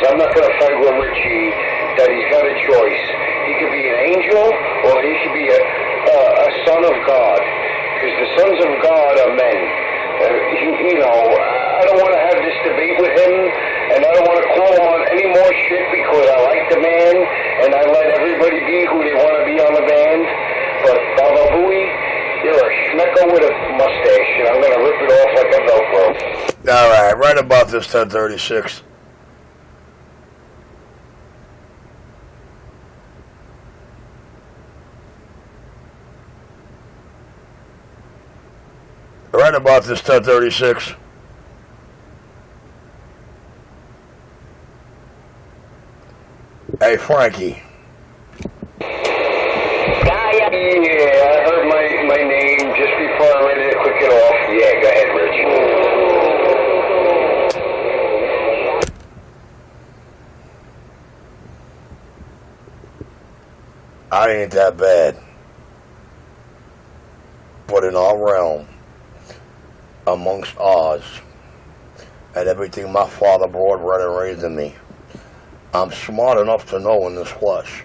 I'm not going to fight with Richie that he's got a choice. He could be an angel or he could be a son of God. Because the sons of God are men. I don't want to have this debate with him, and I don't want to call him on any more shit because I like the man, and I let everybody be who they want to be on the band. But Baba Booey, you're a schmecker with a mustache, and I'm going to rip it off like a Velcro. All right about this 1036. Right about this 1036. Hey, Frankie. Yeah, I heard my name just before I'm ready to click it off. Yeah, go ahead, Rich. I ain't that bad. But in our realm, amongst Oz, and everything my father brought, bred and raised in me, I'm smart enough to know in this flesh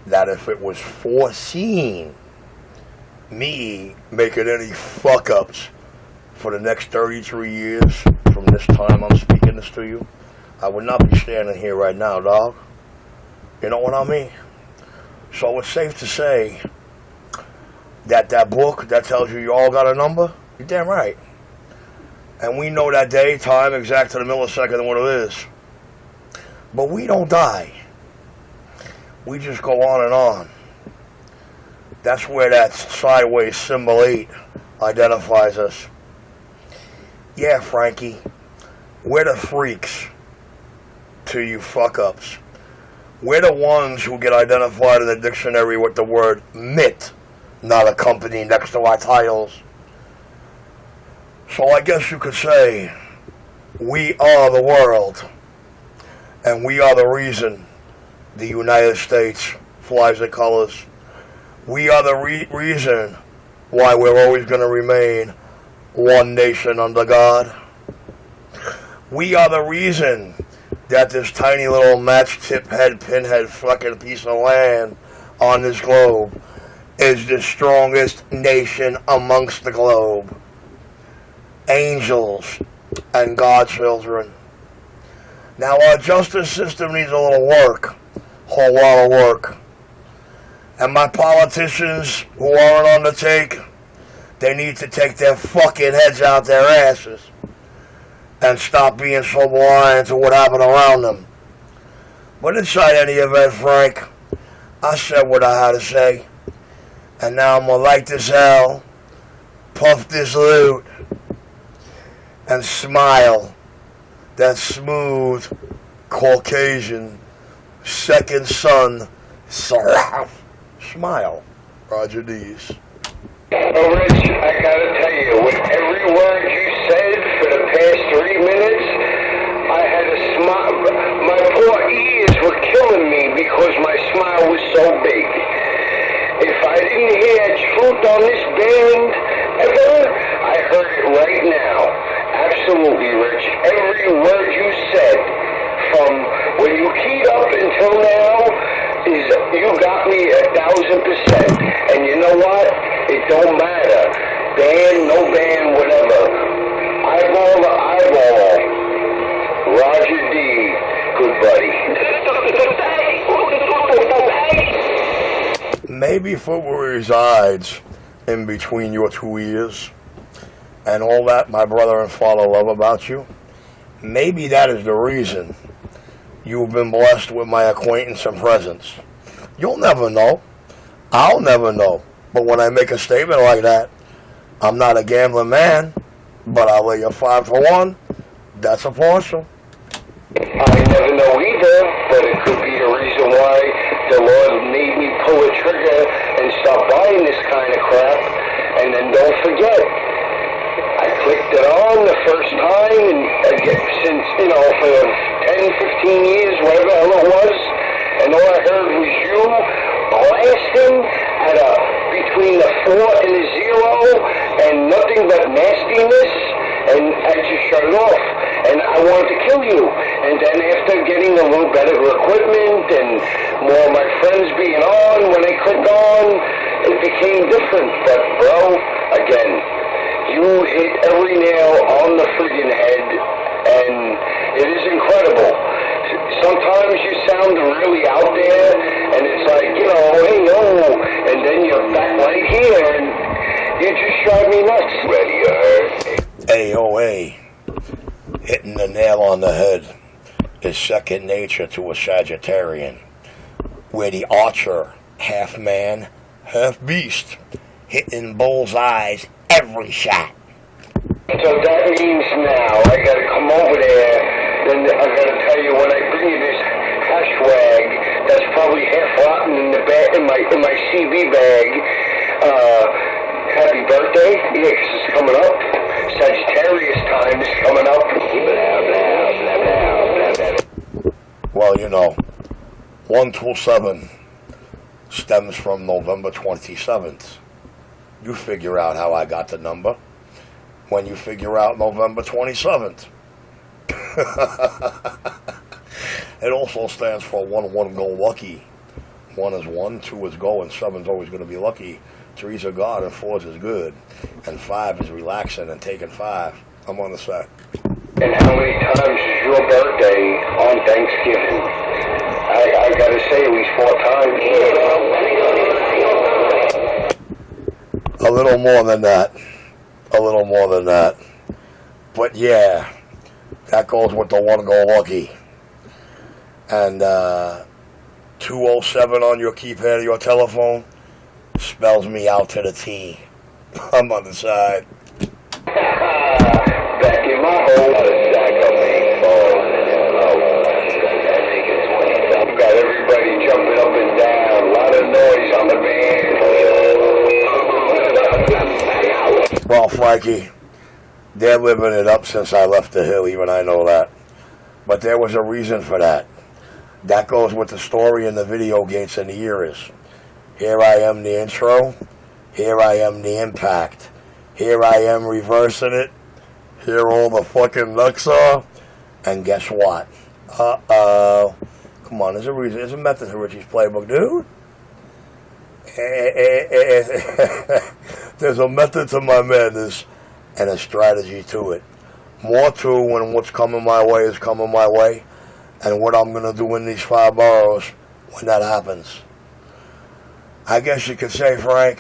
that if it was foreseen me making any fuck-ups for the next 33 years from this time I'm speaking this to you, I would not be standing here right now, dog. You know what I mean? So it's safe to say that book that tells you all got a number, you're damn right. And we know that day, time, exact to the millisecond and what it is. But we don't die. We just go on and on. That's where that sideways symbol 8 identifies us. Yeah, Frankie, we're the freaks to you fuck-ups. We're the ones who get identified in the dictionary with the word myth, not a company next to our titles. So I guess you could say we are the world, and we are the reason the United States flies the colors. We are the reason why we're always going to remain one nation under God. We are the reason that this tiny little match-tip head, pinhead fucking piece of land on this globe is the strongest nation amongst the globe. Angels and godchildren. Now our justice system needs a little work, whole lot of work. And my politicians who aren't on the take, they need to take their fucking heads out their asses and stop being so blind to what happened around them. But inside any event, Frank, I said what I had to say. And now I'm gonna light this hell, puff this loot, and smile that smooth Caucasian second son smile. Roger Dees. Oh, Rich, I gotta tell you, with every word you said for the past 3 minutes, I had a smile. My poor ears were killing me because my smile was so big. If I didn't hear truth on this band ever, I heard it right now. Absolutely, Rich. Every word you said, from when you keyed up until now, you got me 1,000%. And you know what? It don't matter. Band, no band, whatever. Eyeball to eyeball. Roger D. Good buddy. Maybe football resides in between your two ears and all that my brother and father love about you. Maybe that is the reason you've been blessed with my acquaintance and presence. You'll never know. I'll never know. But when I make a statement like that, I'm not a gambling man, but I'll lay you 5 for 1. That's a partial. I never know either, but it could be the reason why the Lord made me pull a trigger and stop buying this kind of crap. And then don't forget, I clicked it on the first time, and since, for 10, 15 years, whatever the hell it was, and all I heard was you blasting at between the 4 and the 0, and nothing but nastiness, and I just shut it off. And and I wanted to kill you. And then after getting a little better equipment and more of my friends being on, when they clicked on, it became different. But bro, again, you hit every nail on the friggin' head, and it is incredible. Sometimes you sound really out there, and it's like, you know, hey, yo, and then you're back right here, and you just drive me nuts. AOA, hitting the nail on the head is second nature to a Sagittarian, where the archer, half man, half beast, hitting bullseyes every shot. So that means now I gotta come over there, then I gotta tell you, when I bring you this hashwag that's probably half rotten in the bag, in my CB bag, happy birthday, yeah, 'cause it's coming up. Sagittarius time is coming up. Well, you know, 127 stems from November 27th. You figure out how I got the number when you figure out November 27th. It also stands for 1 go lucky. 1 is 1, 2 is go, and 7's always going to be lucky. 3's a God, and 4's is good. And 5 is relaxing and taking 5. I'm on the set. And how many times is your birthday on Thanksgiving? I gotta say at least 4 times. A little more than that. A little more than that. But yeah, that goes with the 1 go lucky. And 207 on your keypad of your telephone spells me out to the T. I'm on the side. Back in my hole, got everybody jumping up and down, a lot of noise on the band. Well, Frankie, they're living it up since I left the hill, even I know that. But there was a reason for that. That goes with the story in the video Gates and the Eras. Here I am, the intro. Here I am, the impact. Here I am, reversing it. Here all the fucking licks are. And guess what? Uh-oh. Come on, there's a reason. There's a method to Richie's playbook, dude. There's a method to my madness and a strategy to it. More to when what's coming my way is coming my way, and what I'm going to do in these 5 boroughs when that happens. I guess you could say, Frank,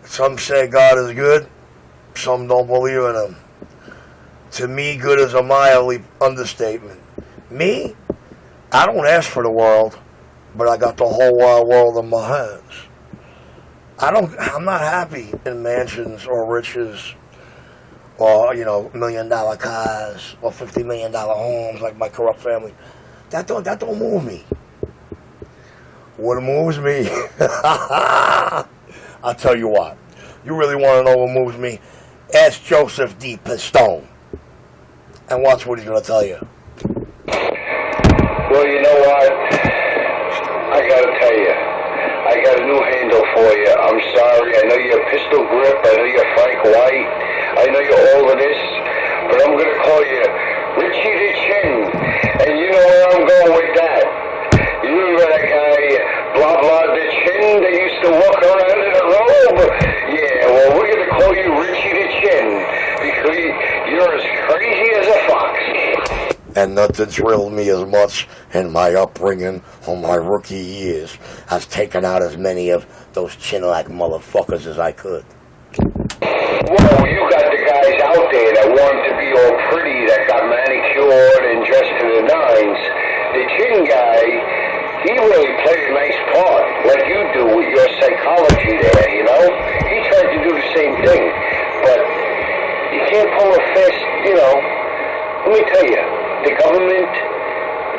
some say God is good, some don't believe in him. To me, good is a mild understatement. Me, I don't ask for the world, but I got the whole wide world in my hands. I'm not happy in mansions or riches or, you know, $1 million cars or $50 million homes like my corrupt family. That don't move me. What moves me, I'll tell you what. You really want to know what moves me? Ask Joseph D. Pistone. And watch what he's going to tell you. Well, you know what? I gotta tell you, I got a new handle for you. I'm sorry. I know you're Pistol Grip. I know you're Frank White. I know you're all of this. But I'm gonna call you Richie the Chin. And you know where I'm going with that. You remember that guy, blah blah the Chin, that used to walk around in a robe? Yeah, well, we're gonna call you Richie the Chin. Because you're as crazy as a fox. And nothing thrilled me as much in my upbringing or my rookie years as taking out as many of those chin-like motherfuckers as I could. Whoa, you got the guys out there that wanted to be all pretty, that got manicured and dressed to the nines. The chin guy, he really played a nice part, like you do with your psychology there, you know? He tried to do the same thing, but you can't pull a fast, you know. Let me tell you, the government,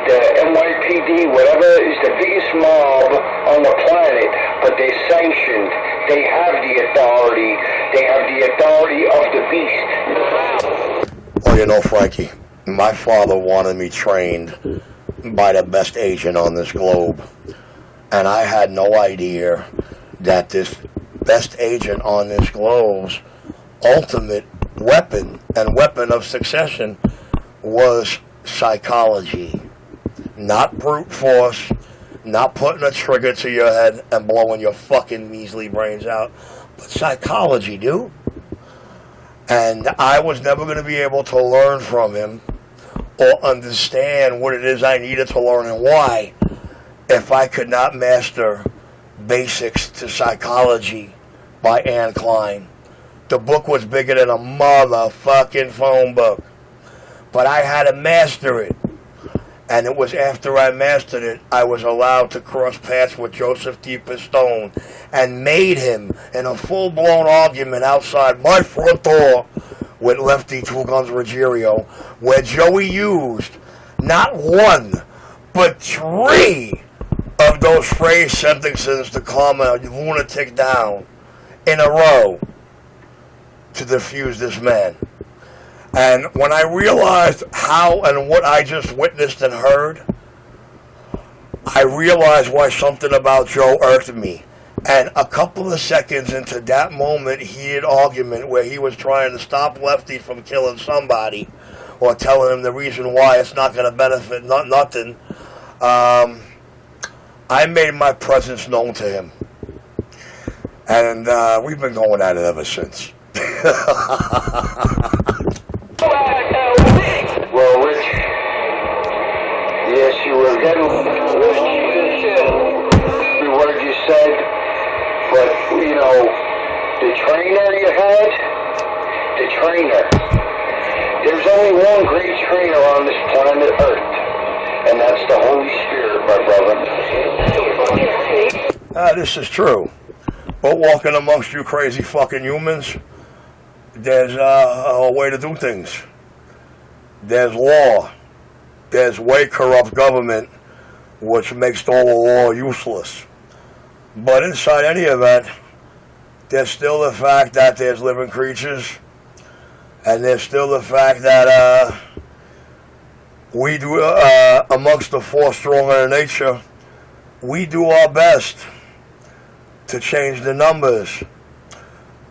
the NYPD, whatever, is the biggest mob on the planet, but they're sanctioned. They have the authority. They have the authority of the beast. Well, you know, Frankie, my father wanted me trained by the best agent on this globe. And I had no idea that this best agent on this globe's ultimate weapon and weapon of succession was psychology. Not brute force, not putting a trigger to your head and blowing your fucking measly brains out, but psychology, dude. And I was never going to be able to learn from him or understand what it is I needed to learn and why if I could not master Basics to Psychology by Anne Klein. The book was bigger than a motherfucking phone book. But I had to master it. And it was after I mastered it, I was allowed to cross paths with Joseph D. Pistone and made him in a full-blown argument outside my front door with Lefty Two Guns Ruggiero, where Joey used not one, but 3 of those phrase sentences to calm a lunatic down in a row to defuse this man. And when I realized how and what I just witnessed and heard, I realized why something about Joe irked me. And a couple of seconds into that moment, heated argument where he was trying to stop Lefty from killing somebody or telling him the reason why it's not going to benefit nothing, I made my presence known to him. And we've been going at it ever since. Well, Rich, yes, you were getting every word you said, but, you know, the trainer you had, there's only one great trainer on this planet Earth, and that's the Holy Spirit, my brother. This is true. But walking amongst you crazy fucking humans, there's a way to do things. There's law. There's way corrupt government, which makes all the law useless. But inside any event, there's still the fact that there's living creatures, and there's still the fact that we do, amongst the force stronger in nature, we do our best to change the numbers.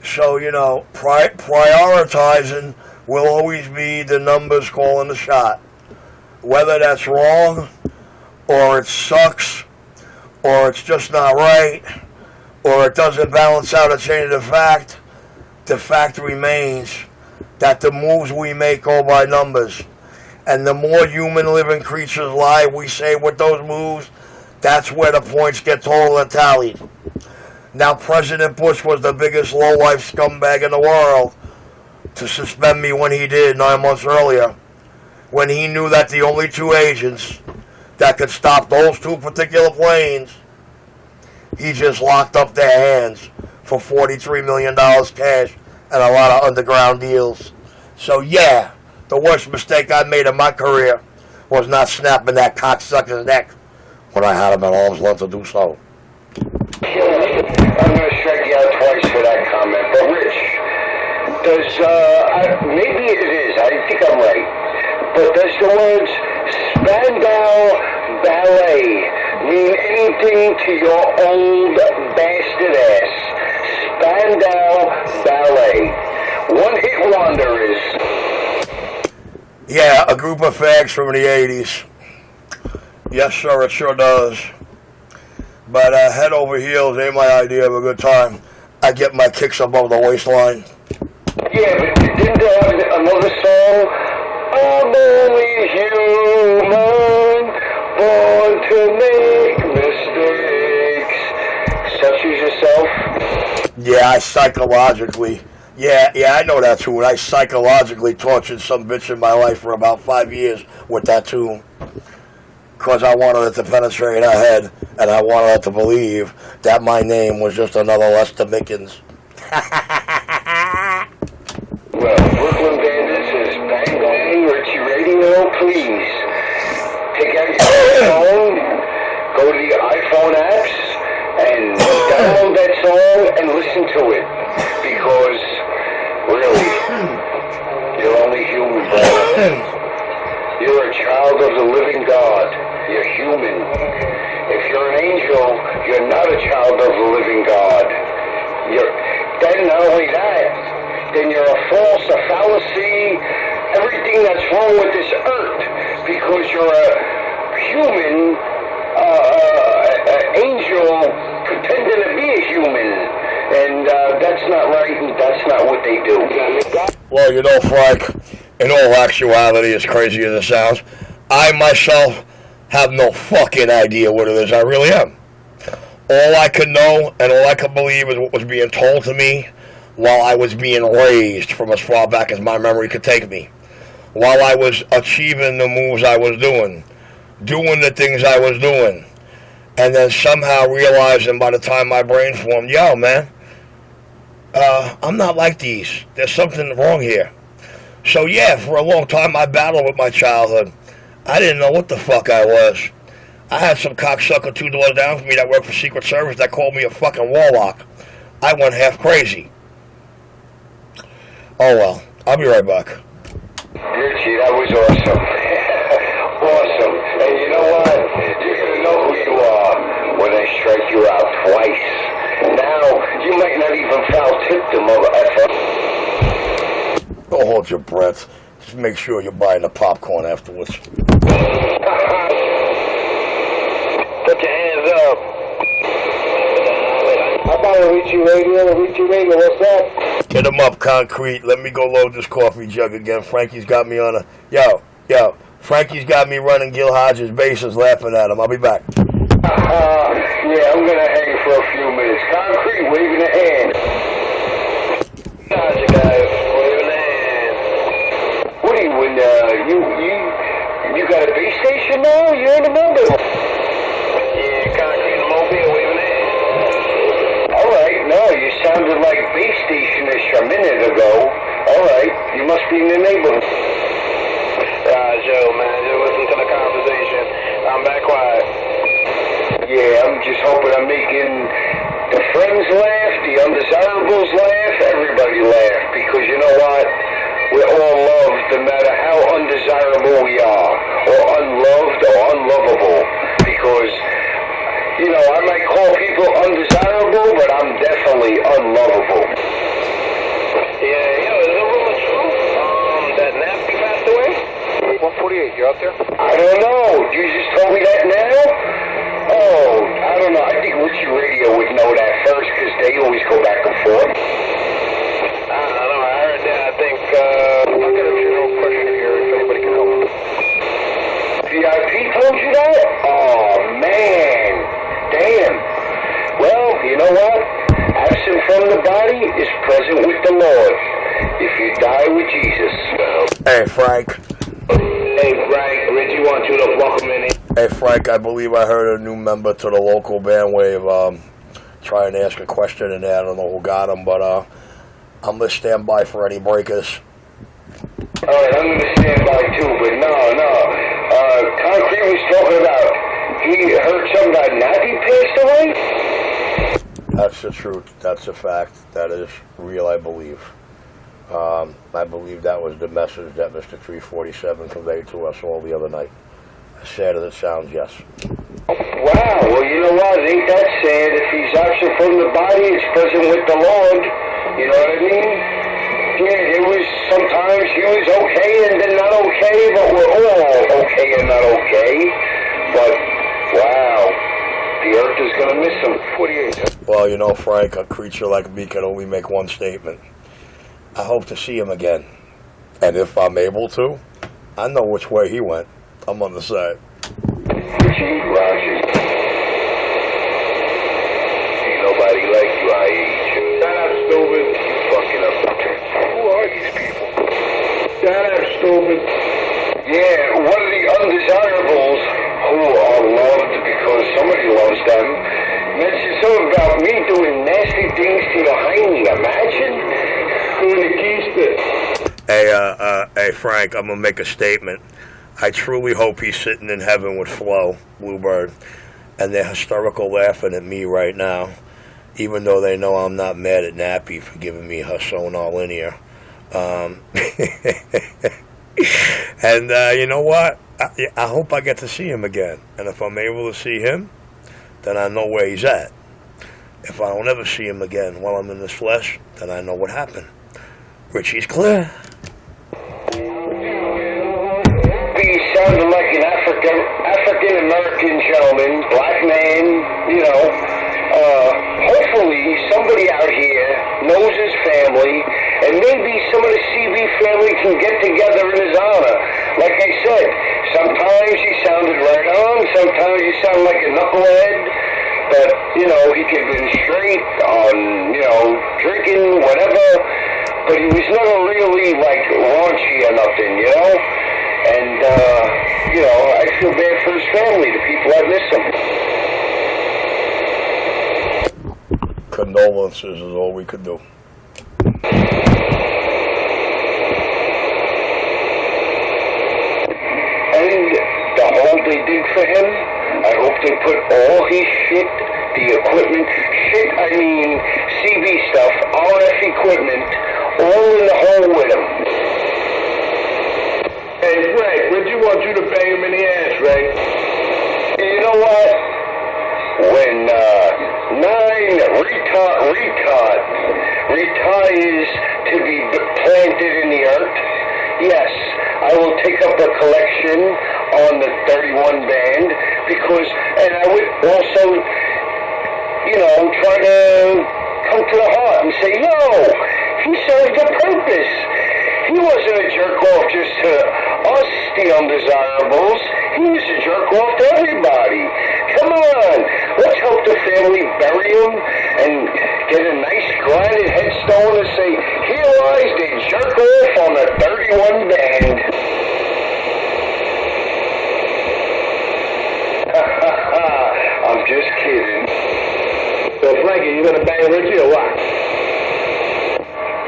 So, you know, prioritizing will always be the numbers calling the shot. Whether that's wrong, or it sucks, or it's just not right, or it doesn't balance out a change of fact, the fact remains that the moves we make go by numbers. And the more human living creatures lie, we say with those moves, that's where the points get total and tallied. Now, President Bush was the biggest low-life scumbag in the world to suspend me when he did 9 months earlier, when he knew that the only 2 agents that could stop those 2 particular planes, he just locked up their hands for $43 million cash and a lot of underground deals. So yeah, the worst mistake I made in my career was not snapping that cocksucker's neck when I had him at arm's length to do so. I'm going to strike you out twice for that comment, but Rich, does, maybe it is, I think I'm right, but does the words Spandau Ballet mean anything to your old bastard ass? Spandau Ballet. One-hit wonder is... Yeah, a group of fags from the 80s. Yes, sir, it sure does. But head over heels ain't my idea of a good time. I get my kicks above the waistline. Yeah, but didn't they have another song? I'm only human, born to make mistakes. Such as yourself? Yeah, I psychologically... Yeah, I know that tune. I psychologically tortured some bitch in my life for about 5 years with that tune. Because I wanted it to penetrate her head, and I wanted her to believe that my name was just another Lester Mickens. Well, Brooklyn Bandits is Bang Bang Richie Radio, please. Take out your phone, go to the iPhone apps, and download that song and listen to it. Because, really, you're only human, brother. You're a child of the living God. You're human. If you're an angel, you're not a child of the living God. Then not only that, then you're a false, a fallacy, everything that's wrong with this earth, because you're a human, angel pretending to be a human, and that's not right, and that's not what they do. Well, you know, Frank, in all actuality, as crazy as it sounds, I myself have no fucking idea what it is I really am. All I could know and all I could believe is what was being told to me while I was being raised from as far back as my memory could take me. While I was achieving the moves I was doing the things I was doing, and then somehow realizing by the time my brain formed, yo, man, I'm not like these. There's something wrong here. So yeah, for a long time I battled with my childhood. I didn't know what the fuck I was. I had some cocksucker 2 doors down from me that worked for Secret Service that called me a fucking warlock. I went half crazy. Oh well, I'll be right back. Richie, that was awesome. Awesome. And you know what? You're going to know who you are when I strike you out twice. Now, you might not even foul-tip the mother-effer. Don't hold your breath. Just make sure you're buying the popcorn afterwards. Put your hands up. How about Richie Radio? Richie Radio, what's up? Get him up, Concrete. Let me go load this coffee jug again. Frankie's got me on a... Yo. Frankie's got me running Gil Hodges' bases laughing at him. I'll be back. Yeah, I'm going to hang for a few minutes. Concrete, waving a hand. How's you guys? Waving a hand. What are you in, you got a base station now? You're in a member. Yeah, Concrete and Mobile, waving a hand. Alright, no, you sounded like base station-ish a minute ago. Alright, you must be in the neighborhood. Joe, man, just listen to the conversation. I'm back quiet. Yeah, I'm just hoping I'm making the friends laugh, the undesirables laugh, everybody laugh, because you know what? We're all loved no matter how undesirable we are, or unloved or unlovable, because, you know, I might call people undesirable, but I'm definitely unlovable. Yeah, is the rumor true that Nappy passed away? 148, you out there? I don't know. You just told me that now? Oh, I don't know. I think Richie Radio would know that first, because they always go back and forth. I don't know. I heard that. I think, I'll get a general question here if anybody can help. VIP told you that? Oh, man. Damn. Well, you know what? Absent from the body is present with the Lord. If you die with Jesus. Hey, Frank. Hey, Frank. Richie wants you to welcome in. Hey, Frank, I believe I heard a new member to the local bandwave trying to ask a question in there. I don't know who got him, but I'm going to stand by for any breakers. All right, I'm going to stand by too, but no. Concrete was talking about, he heard something about Nappy passed away? That's the truth. That's a fact. That is real, I believe. I believe that was the message that Mr. 347 conveyed to us all the other night. As sad as it sounds, yes. Wow, well, you know what? It ain't that sad. If he's absent from the body, it's present with the Lord. You know what I mean? Yeah, it was sometimes he was okay and then not okay, but we're all okay and not okay. But, wow, the earth is going to miss him. 48. Well, you know, Frank, a creature like me can only make one statement. I hope to see him again. And if I'm able to, I know which way he went. I'm on the side. Richie Rogers. Ain't nobody like you, I.H. Shut up, stupid. You fucking up. Who are these people? Shut up, stupid. Yeah, one of the undesirables who are loved because somebody loves them mentioned something about me doing nasty things to your hiney. Imagine? Doing the keys. Hey, Frank, I'm going to make a statement. I truly hope he's sitting in heaven with Flo, Bluebird, and they're hysterical laughing at me right now, even though they know I'm not mad at Nappy for giving me her sonar linear. And you know what? I hope I get to see him again. And if I'm able to see him, then I know where he's at. If I don't ever see him again while I'm in this flesh, then I know what happened. Richie's clear. He sounded like an African American gentleman, black man, you know. Hopefully somebody out here knows his family, and maybe some of the CB family can get together in his honor. Like I said, sometimes he sounded right on, sometimes he sounded like a knucklehead, but, you know, he could have been straight on, you know, drinking, whatever, but he was never really, like, raunchy or nothing, you know? And, you know, I feel bad for his family, the people that miss him. Condolences is all we could do. And the hole they dig for him, I hope they put all his shit, the equipment, I mean CB stuff, RF equipment, all in the hole with him. Hey, Frank, when you want you to bang him in the ass, Ray? You know what? When 9 retires to be planted in the earth, yes, I will take up a collection on the 31 band because, and I would also, you know, try to come to the heart and say, yo, he served a purpose. He wasn't a jerk off just to us, the undesirables. He was a jerk off to everybody. Come on, let's help the family bury him and get a nice granite headstone to say, here lies the jerk off on the 31 band. I'm just kidding. So, Frankie, you gonna bang Richie or what?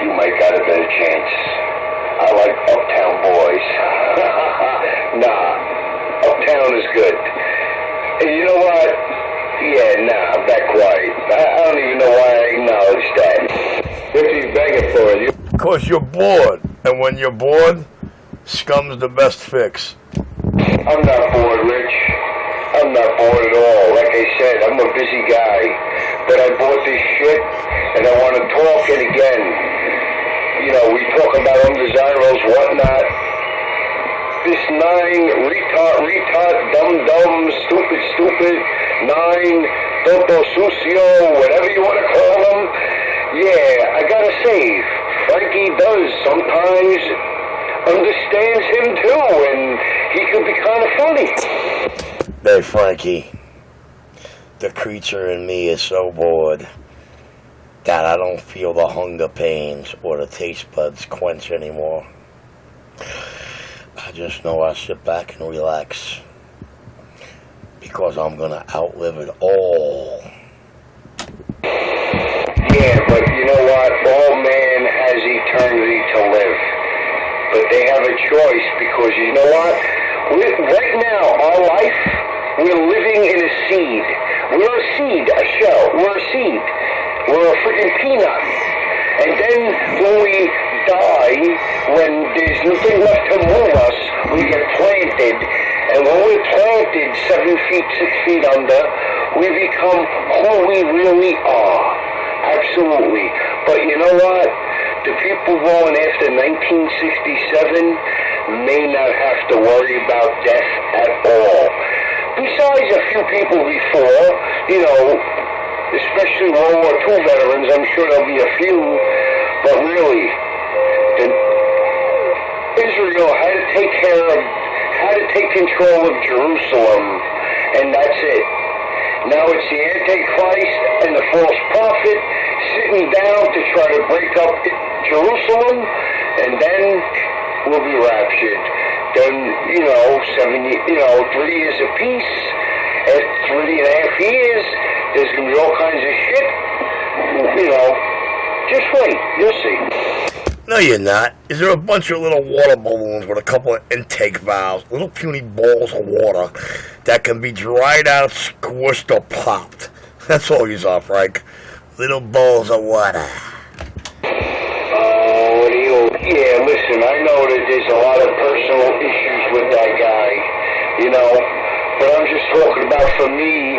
You might got a better chance. I like Uptown Boys. Nah, Uptown is good. And you know what? Yeah, nah, I'm that quiet. I don't even know why I acknowledge that. Richie's begging for it. Because you're bored. And when you're bored, scum's the best fix. I'm not bored, Rich. I'm not bored at all. Like I said, I'm a busy guy. But I bought this shit, and I want to talk it again. You know, we talk about undesirables, whatnot. This 9 retard, dumb, stupid, 9, Toto Sucio, whatever you want to call them. Yeah, I gotta say, Frankie does sometimes understands him too, and he could be kind of funny. Hey, Frankie, the creature in me is so bored that I don't feel the hunger pains or the taste buds quench anymore. I just know I sit back and relax because I'm gonna outlive it all. Yeah, but you know what? All man has eternity to live. But they have a choice because you know what? Right now, our life, we're living in a seed. We're a seed, a shell. We're a seed. We're a freaking peanut. And then when we die, when there's nothing left to move us, we get planted. And when we're planted 7 feet, 6 feet under, we become who we really are. Absolutely. But you know what? The people born after 1967 may not have to worry about death at all. Besides a few people before, you know, especially World War II veterans, I'm sure there'll be a few, but really, Israel had to take control of Jerusalem, and that's it. Now it's the Antichrist and the false prophet sitting down to try to break up Jerusalem, and then we'll be raptured. Then, 3 years of peace. After 3.5 years, there's going to be all kinds of shit. Just wait. You'll see. No, you're not. Is there a bunch of little water balloons with a couple of intake valves, little puny balls of water that can be dried out, squished, or popped? That's all you saw, Frank. Little balls of water. Yeah, listen, I know that there's a lot of personal issues with that guy, but I'm just talking about for me,